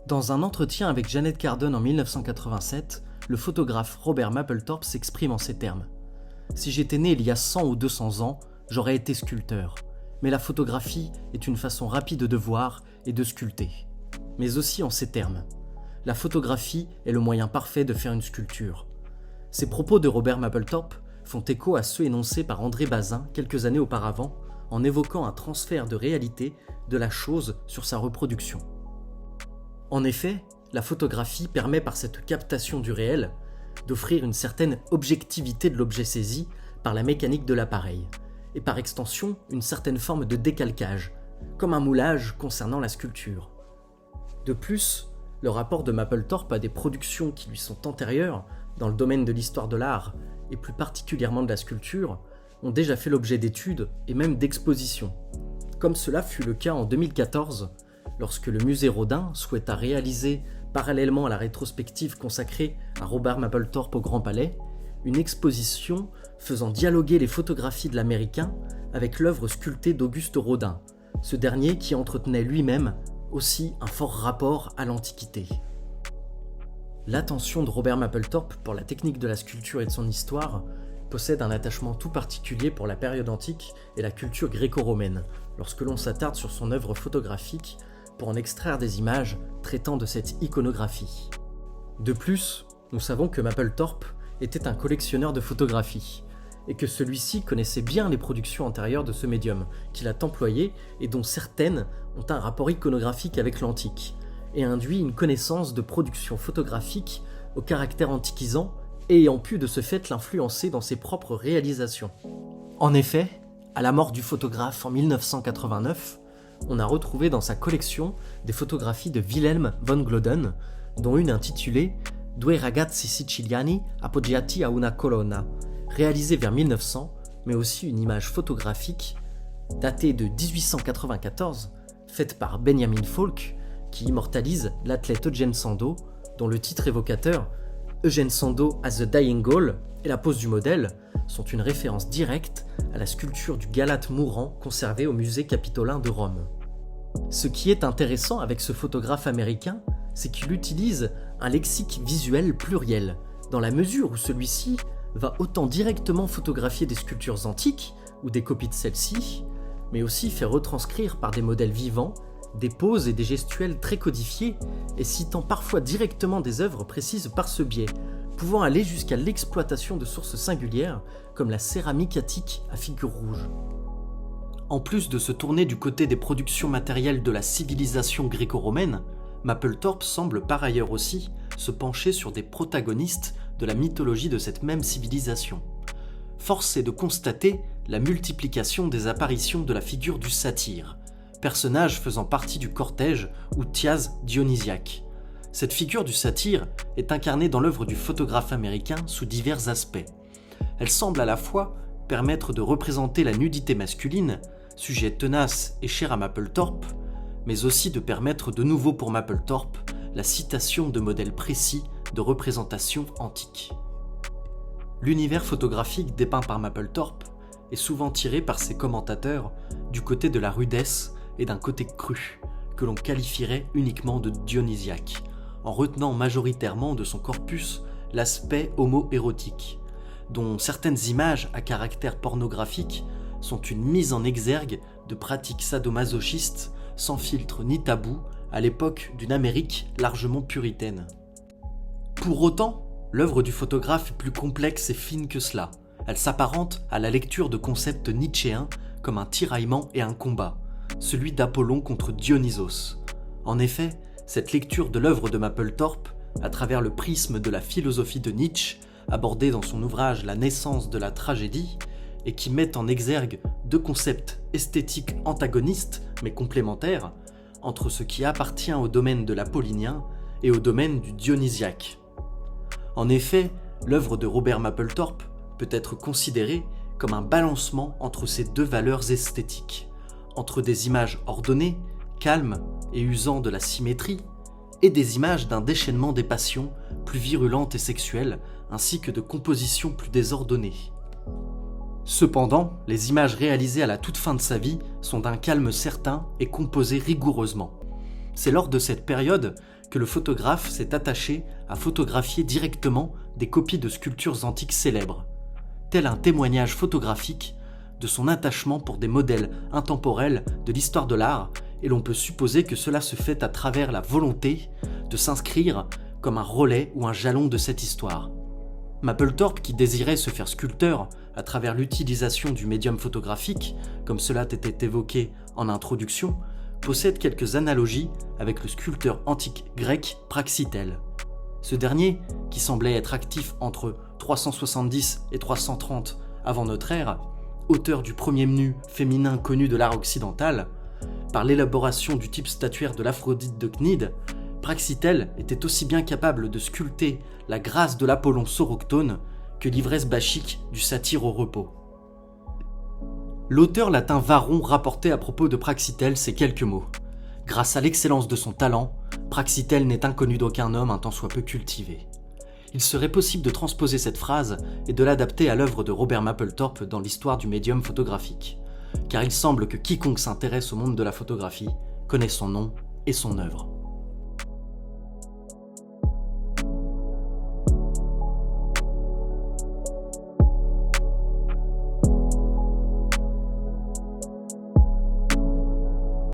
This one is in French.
Dans un entretien avec Janet Cardone en 1987, le photographe Robert Mapplethorpe s'exprime en ces termes. « Si j'étais né il y a 100 ou 200 ans, j'aurais été sculpteur. Mais la photographie est une façon rapide de voir et de sculpter. » Mais aussi en ces termes. « La photographie est le moyen parfait de faire une sculpture. » Ces propos de Robert Mapplethorpe font écho à ceux énoncés par André Bazin quelques années auparavant en évoquant un transfert de réalité de la chose sur sa reproduction. En effet, la photographie permet par cette captation du réel d'offrir une certaine objectivité de l'objet saisi par la mécanique de l'appareil, et par extension une certaine forme de décalcage, comme un moulage concernant la sculpture. De plus, le rapport de Mapplethorpe à des productions qui lui sont antérieures dans le domaine de l'histoire de l'art, et plus particulièrement de la sculpture, ont déjà fait l'objet d'études et même d'expositions, comme cela fut le cas en 2014, lorsque le musée Rodin souhaita réaliser, parallèlement à la rétrospective consacrée à Robert Mapplethorpe au Grand Palais, une exposition faisant dialoguer les photographies de l'Américain avec l'œuvre sculptée d'Auguste Rodin, ce dernier qui entretenait lui-même aussi un fort rapport à l'Antiquité. L'attention de Robert Mapplethorpe pour la technique de la sculpture et de son histoire possède un attachement tout particulier pour la période antique et la culture gréco-romaine, lorsque l'on s'attarde sur son œuvre photographique pour en extraire des images traitant de cette iconographie. De plus, nous savons que Mapplethorpe était un collectionneur de photographies, et que celui-ci connaissait bien les productions antérieures de ce médium, qu'il a employé et dont certaines ont un rapport iconographique avec l'antique, et induit une connaissance de production photographique au caractère antiquisant et ayant pu de ce fait l'influencer dans ses propres réalisations. En effet, à la mort du photographe en 1989, on a retrouvé dans sa collection des photographies de Wilhelm von Gloden, dont une intitulée « Due ragazzi siciliani appoggiati a una colonna », réalisée vers 1900, mais aussi une image photographique datée de 1894, faite par Benjamin Falk, qui immortalise l'athlète Eugène Sandow, dont le titre évocateur « Eugène Sandow as the Dying Gaul » et la pose du modèle sont une référence directe à la sculpture du Galate mourant conservée au musée capitolin de Rome. Ce qui est intéressant avec ce photographe américain, c'est qu'il utilise un lexique visuel pluriel, dans la mesure où celui-ci va autant directement photographier des sculptures antiques ou des copies de celles-ci, mais aussi faire retranscrire par des modèles vivants des poses et des gestuels très codifiés et citant parfois directement des œuvres précises par ce biais, pouvant aller jusqu'à l'exploitation de sources singulières comme la céramique attique à figure rouge. En plus de se tourner du côté des productions matérielles de la civilisation gréco-romaine, Mapplethorpe semble par ailleurs aussi se pencher sur des protagonistes de la mythologie de cette même civilisation. Force est de constater la multiplication des apparitions de la figure du satyre, personnage faisant partie du cortège ou tiase dionysiaque. Cette figure du satyre est incarnée dans l'œuvre du photographe américain sous divers aspects. Elle semble à la fois permettre de représenter la nudité masculine, sujet tenace et cher à Mapplethorpe, mais aussi de permettre de nouveau pour Mapplethorpe la citation de modèles précis de représentations antiques. L'univers photographique dépeint par Mapplethorpe est souvent tiré par ses commentateurs du côté de la rudesse et d'un côté cru, que l'on qualifierait uniquement de dionysiaque, en retenant majoritairement de son corpus l'aspect homo-érotique, dont certaines images à caractère pornographique sont une mise en exergue de pratiques sadomasochistes sans filtre ni tabou à l'époque d'une Amérique largement puritaine. Pour autant, l'œuvre du photographe est plus complexe et fine que cela. Elle s'apparente à la lecture de concepts nietzschéens comme un tiraillement et un combat, celui d'Apollon contre Dionysos. En effet, cette lecture de l'œuvre de Mapplethorpe, à travers le prisme de la philosophie de Nietzsche, abordée dans son ouvrage La naissance de la tragédie, et qui met en exergue deux concepts esthétiques antagonistes mais complémentaires, entre ce qui appartient au domaine de l'apollinien et au domaine du dionysiaque. En effet, l'œuvre de Robert Mapplethorpe peut être considérée comme un balancement entre ces deux valeurs esthétiques, entre des images ordonnées, calmes et usant de la symétrie, et des images d'un déchaînement des passions plus virulentes et sexuelles, ainsi que de compositions plus désordonnées. Cependant, les images réalisées à la toute fin de sa vie sont d'un calme certain et composées rigoureusement. C'est lors de cette période que le photographe s'est attaché à photographier directement des copies de sculptures antiques célèbres, tel un témoignage photographique de son attachement pour des modèles intemporels de l'histoire de l'art, et l'on peut supposer que cela se fait à travers la volonté de s'inscrire comme un relais ou un jalon de cette histoire. Mapplethorpe, qui désirait se faire sculpteur à travers l'utilisation du médium photographique, comme cela était évoqué en introduction, possède quelques analogies avec le sculpteur antique grec Praxitèle. Ce dernier, qui semblait être actif entre 370 et 330 avant notre ère, auteur du premier nu féminin connu de l'art occidental, par l'élaboration du type statuaire de l'Aphrodite de Cnide, Praxitèle était aussi bien capable de sculpter la grâce de l'Apollon soroctone que l'ivresse bachique du satyre au repos. L'auteur latin Varron rapportait à propos de Praxitèle ces quelques mots. Grâce à l'excellence de son talent, Praxitèle n'est inconnu d'aucun homme un tant soit peu cultivé. Il serait possible de transposer cette phrase et de l'adapter à l'œuvre de Robert Mapplethorpe dans l'histoire du médium photographique, car il semble que quiconque s'intéresse au monde de la photographie connaît son nom et son œuvre.